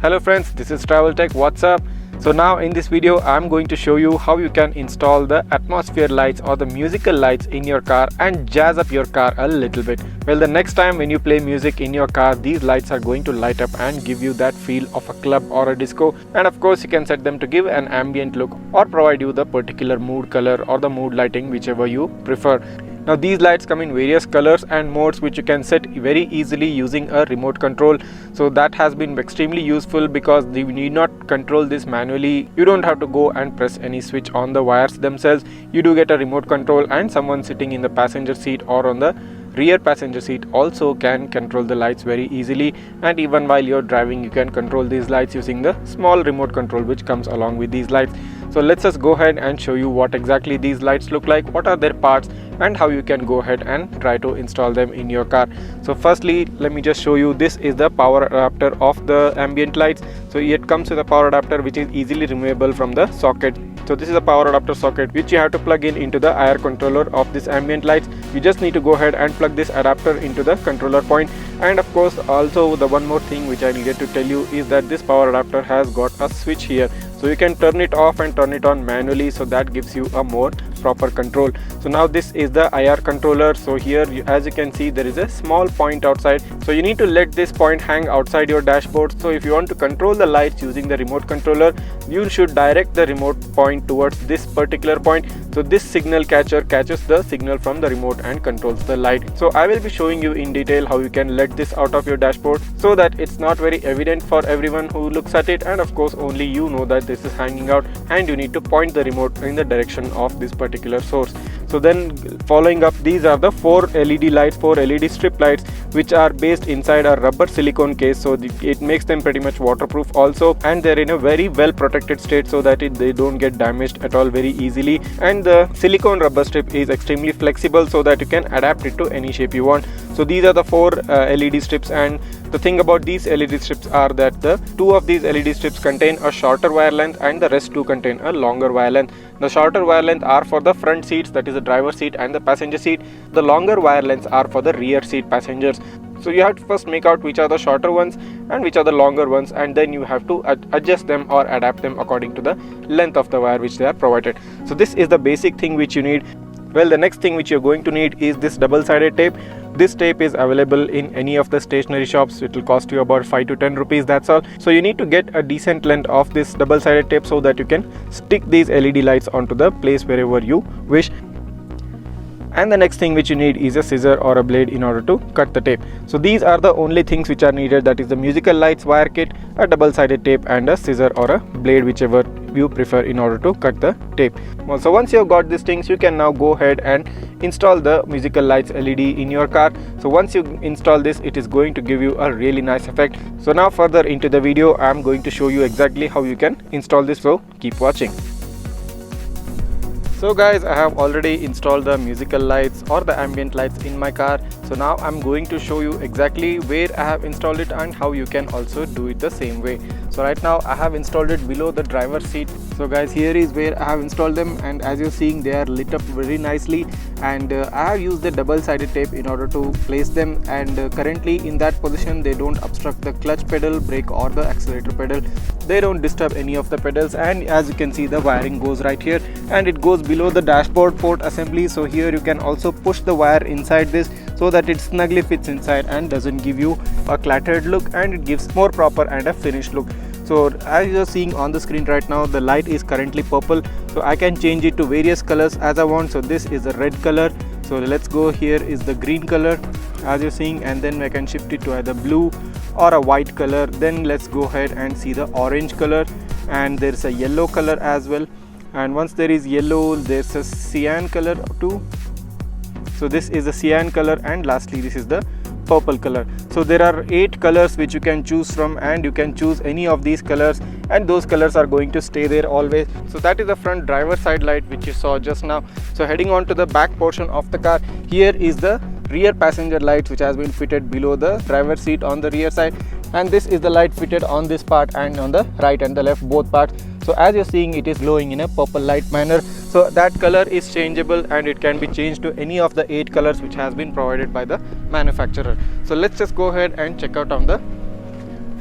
Hello friends, this is TravelTECH. What's up? So now in this video I'm going to show you how you can install the atmosphere lights or the musical lights in your car and jazz up your car a little bit. Well, the next time when you play music in your car, these lights are going to light up and give you that feel of a club or a disco. And of course you can set them to give an ambient look or provide you the particular mood color or the mood lighting, whichever you prefer. Now these lights come in various colors and modes which you can set very easily using a remote control. So that has been extremely useful because you need not control this manually. You don't have to go and press any switch on the wires themselves. You do get a remote control, and someone sitting in the passenger seat or on the rear passenger seat also can control the lights very easily. And even while you're driving, you can control these lights using the small remote control which comes along with these lights. So let's just go ahead and show you what exactly these lights look like, what are their parts, and how you can go ahead and try to install them in your car. So firstly, let me just show you, this is the power adapter of the ambient lights. So it comes with a power adapter which is easily removable from the socket. So this is a power adapter socket which you have to plug in into the IR controller of this ambient lights. You just need to go ahead and plug this adapter into the controller point. And of course also the one more thing which I needed to tell you is that this power adapter has got a switch here. So you can turn it off and turn it on manually, so that gives you a more proper control. So now this is the IR controller. So here as you can see, there is a small point outside, so you need to let this point hang outside your dashboard. So if you want to control the lights using the remote controller, you should direct the remote point towards this particular point. So this signal catcher catches the signal from the remote and controls the light. So I will be showing you in detail how you can let this out of your dashboard so that it's not very evident for everyone who looks at it, and of course only you know that this is hanging out and you need to point the remote in the direction of this particular source. So then following up, these are the 4 LED lights, 4 LED strip lights which are based inside a rubber silicone case. So it makes them pretty much waterproof also, and they're in a very well protected state so that they don't get damaged at all very easily. And the silicone rubber strip is extremely flexible so that you can adapt it to any shape you want. So these are the 4 LED strips, and the thing about these LED strips are that the 2 of these LED strips contain a shorter wire length and the rest 2 contain a longer wire length. The shorter wire length are for the front seats, that is the driver's seat and the passenger seat. The longer wire lengths are for the rear seat passengers. So you have to first make out which are the shorter ones and which are the longer ones, and then you have to adjust them or adapt them according to the length of the wire which they are provided. So this is the basic thing which you need. Well, the next thing which you're going to need is this double-sided tape. This tape is available in any of the stationery shops. It will cost you about 5 to 10 rupees, that's all. So you need to get a decent length of this double-sided tape so that you can stick these LED lights onto the place wherever you wish. And the next thing which you need is a scissor or a blade in order to cut the tape. So these are the only things which are needed, that is the musical lights wire kit, a double-sided tape, and a scissor or a blade, whichever you prefer, in order to cut the tape. Well, so once you have got these things, you can now go ahead and install the musical lights LED in your car. So once you install this, it is going to give you a really nice effect. So now further into the video, I am going to show you exactly how you can install this, so keep watching. So guys, I have already installed the musical lights or the ambient lights in my car. So now I'm going to show you exactly where I have installed it and how you can also do it the same way. So right now I have installed it below the driver's seat. So guys, here is where I have installed them, and as you're seeing, they are lit up very nicely. And I have used the double-sided tape in order to place them, and currently in that position they don't obstruct the clutch pedal, brake or the accelerator pedal. They don't disturb any of the pedals, and as you can see, the wiring goes right here and it goes below the dashboard port assembly. So here you can also push the wire inside this so that it snugly fits inside and doesn't give you a cluttered look, and it gives more proper and a finished look. So as you are seeing on the screen right now, the light is currently purple, so I can change it to various colors as I want. So this is a red color, so let's go, here is the green color as you're seeing, and then I can shift it to either blue or a white color. Then let's go ahead and see the orange color, and there's a yellow color as well. And once there is yellow, there's a cyan color too. So this is the cyan color, and lastly this is the purple color. So there are 8 colors which you can choose from, and you can choose any of these colors, and those colors are going to stay there always. So that is the front driver side light which you saw just now. So heading on to the back portion of the car, here is the rear passenger lights which has been fitted below the driver's seat on the rear side, and this is the light fitted on this part and on the right and the left, both parts. So as you're seeing, it is glowing in a purple light manner. So that color is changeable and it can be changed to any of the 8 colors which has been provided by the manufacturer. So let's just go ahead and check out on the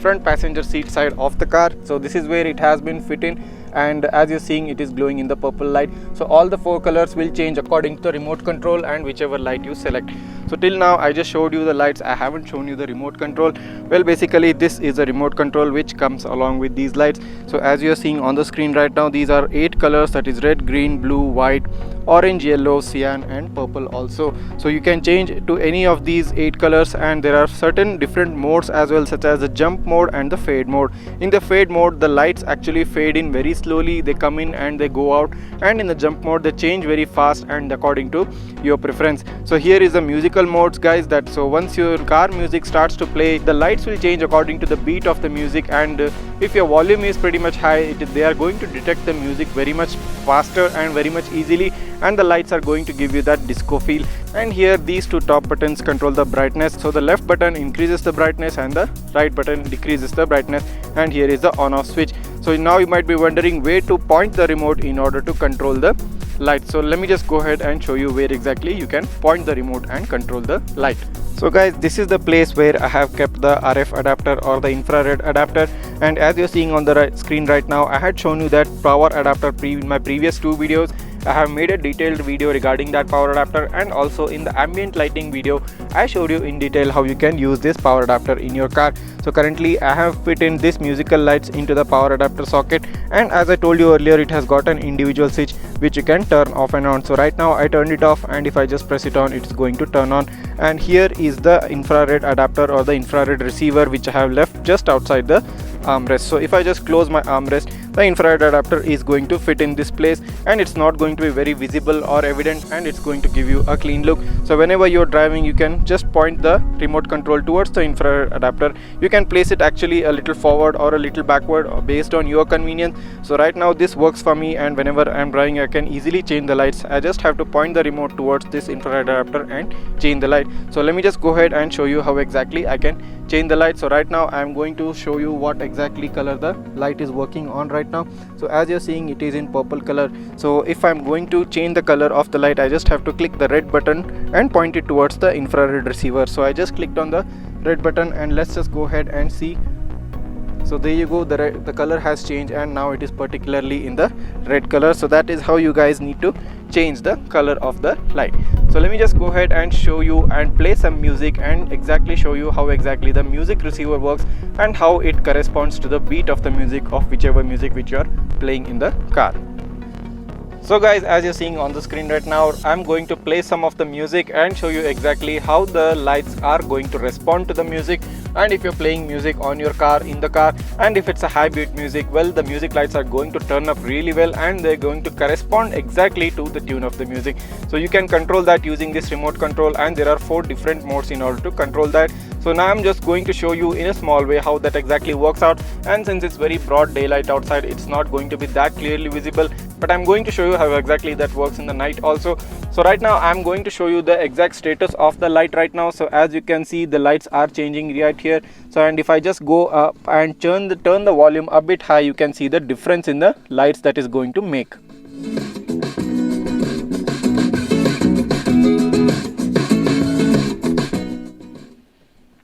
front passenger seat side of the car. So this is where it has been fit in, and as you're seeing, it is glowing in the purple light. So all the 4 colors will change according to the remote control and whichever light you select. So till now I just showed you the lights, I haven't shown you the remote control. Well, basically this is a remote control which comes along with these lights. So as you're seeing on the screen right now, these are 8 colors, that is red, green, blue, white, orange, yellow, cyan and purple also. So you can change to any of these 8 colors, and there are certain different modes as well, such as the jump mode and the fade mode. In the fade mode, the lights actually fade in very slowly, they come in and they go out, and in the jump mode they change very fast and according to your preference. So here is the musical modes, guys, that so once your car music starts to play, the lights will change according to the beat of the music, and if your volume is pretty much high, they are going to detect the music very much faster and very much easily, and the lights are going to give you that disco feel. And here these 2 top buttons control the brightness. So the left button increases the brightness and the right button decreases the brightness, and here is the on off switch. So now you might be wondering where to point the remote in order to control the light. So let me just go ahead and show you where exactly you can point the remote and control the light. So guys, this is the place where I have kept the RF adapter or the infrared adapter, and as you're seeing on the screen right now, I had shown you that power adapter in my previous 2 videos. I have made a detailed video regarding that power adapter, and also in the ambient lighting video I showed you in detail how you can use this power adapter in your car. So currently I have fit in this musical lights into the power adapter socket, and as I told you earlier, it has got an individual switch which you can turn off and on. So right now I turned it off, and if I just press it on, it's going to turn on. And here is the infrared adapter or the infrared receiver which I have left just outside the armrest. So if I just close my armrest, the infrared adapter is going to fit in this place, and it's not going to be very visible or evident, and it's going to give you a clean look. So whenever you're driving, you can just point the remote control towards the infrared adapter. You can place it actually a little forward or a little backward based on your convenience. So right now this works for me, and whenever I'm driving I can easily change the lights. I just have to point the remote towards this infrared adapter and change the light. So let me just go ahead and show you how exactly I can change the light. So right now I'm going to show you what exactly color the light is working on right now. So as you're seeing, it is in purple color. So if I'm going to change the color of the light, I just have to click the red button and point it towards the infrared receiver. So I just clicked on the red button, and let's just go ahead and see. So there you go, the color has changed, and now it is particularly in the red color. So that is how you guys need to change the color of the light. So let me just go ahead and show you and play some music and exactly show you how exactly the music receiver works and how it corresponds to the beat of the music of whichever music which you are playing in the car. So guys, as you're seeing on the screen right now, I'm going to play some of the music and show you exactly how the lights are going to respond to the music. And if you're playing music on your car, in the car, and if it's a high beat music, well, the music lights are going to turn up really well, and they're going to correspond exactly to the tune of the music. So you can control that using this remote control, and there are 4 different modes in order to control that. So now I'm just going to show you in a small way how that exactly works out, and since it's very broad daylight outside, it's not going to be that clearly visible, but I'm going to show you how exactly that works in the night also. So right now I'm going to show you the exact status of the light right now. So as you can see, the lights are changing right here. So and if I just go up and turn the volume a bit high, you can see the difference in the lights that is going to make.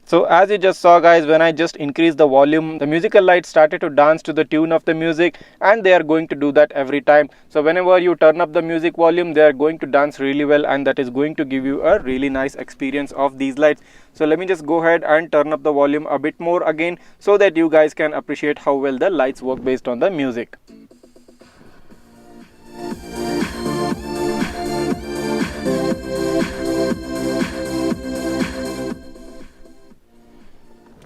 So as you just saw guys, when I just increased the volume, the musical lights started to dance to the tune of the music, and they are going to do that every time. So whenever you turn up the music volume, they are going to dance really well, and that is going to give you a really nice experience of these lights. So let me just go ahead and turn up the volume a bit more again, so that you guys can appreciate how well the lights work based on the music.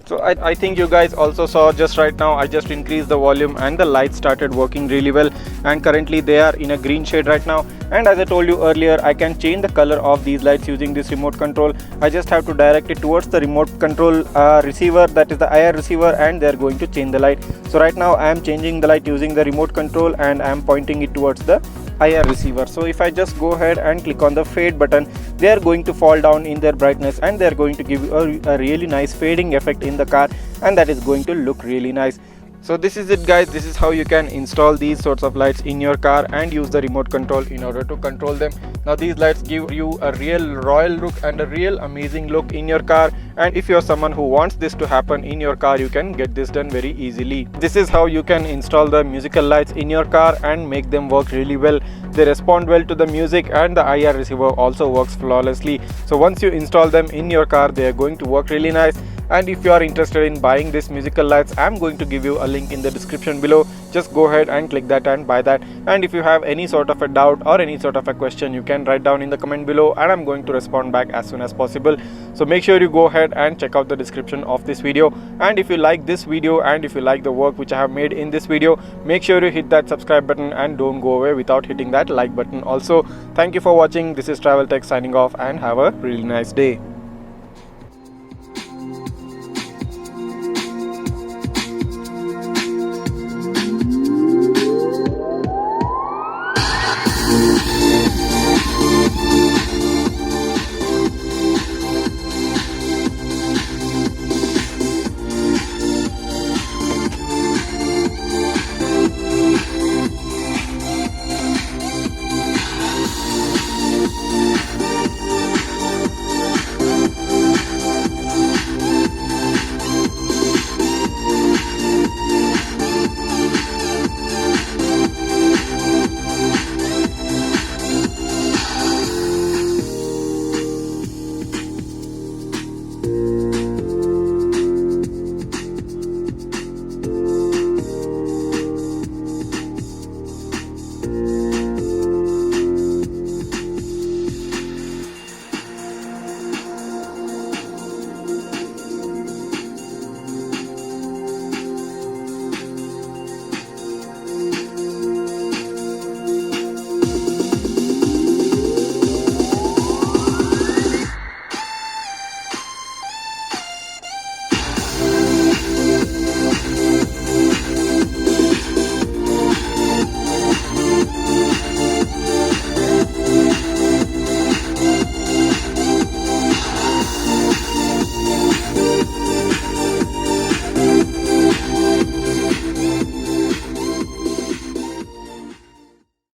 So I think you guys also saw just right now, I just increased the volume and the lights started working really well, and currently they are in a green shade right now. And as I told you earlier, I can change the color of these lights using this remote control. I just have to direct it towards the remote control receiver, that is the IR receiver, and they are going to change the light. So right now I am changing the light using the remote control, and I am pointing it towards the IR receiver. So if I just go ahead and click on the fade button, they are going to fall down in their brightness, and they are going to give you a really nice fading effect in the car, and that is going to look really nice. So this is it guys, this is how you can install these sorts of lights in your car and use the remote control in order to control them. Now these lights give you a real royal look and a real amazing look in your car, and if you're someone who wants this to happen in your car, you can get this done very easily. This is how you can install the musical lights in your car and make them work really well. They respond well to the music and the IR receiver also works flawlessly. So once you install them in your car, they are going to work really nice. And if you are interested in buying these musical lights, I'm going to give you a link in the description below. Just go ahead and click that and buy that. And if you have any sort of a doubt or any sort of a question, you can write down in the comment below and I'm going to respond back as soon as possible. So make sure you go ahead and check out the description of this video. And if you like this video and if you like the work which I have made in this video, make sure you hit that subscribe button and don't go away without hitting that like button also. Thank you for watching. This is TravelTECH signing off and have a really nice day.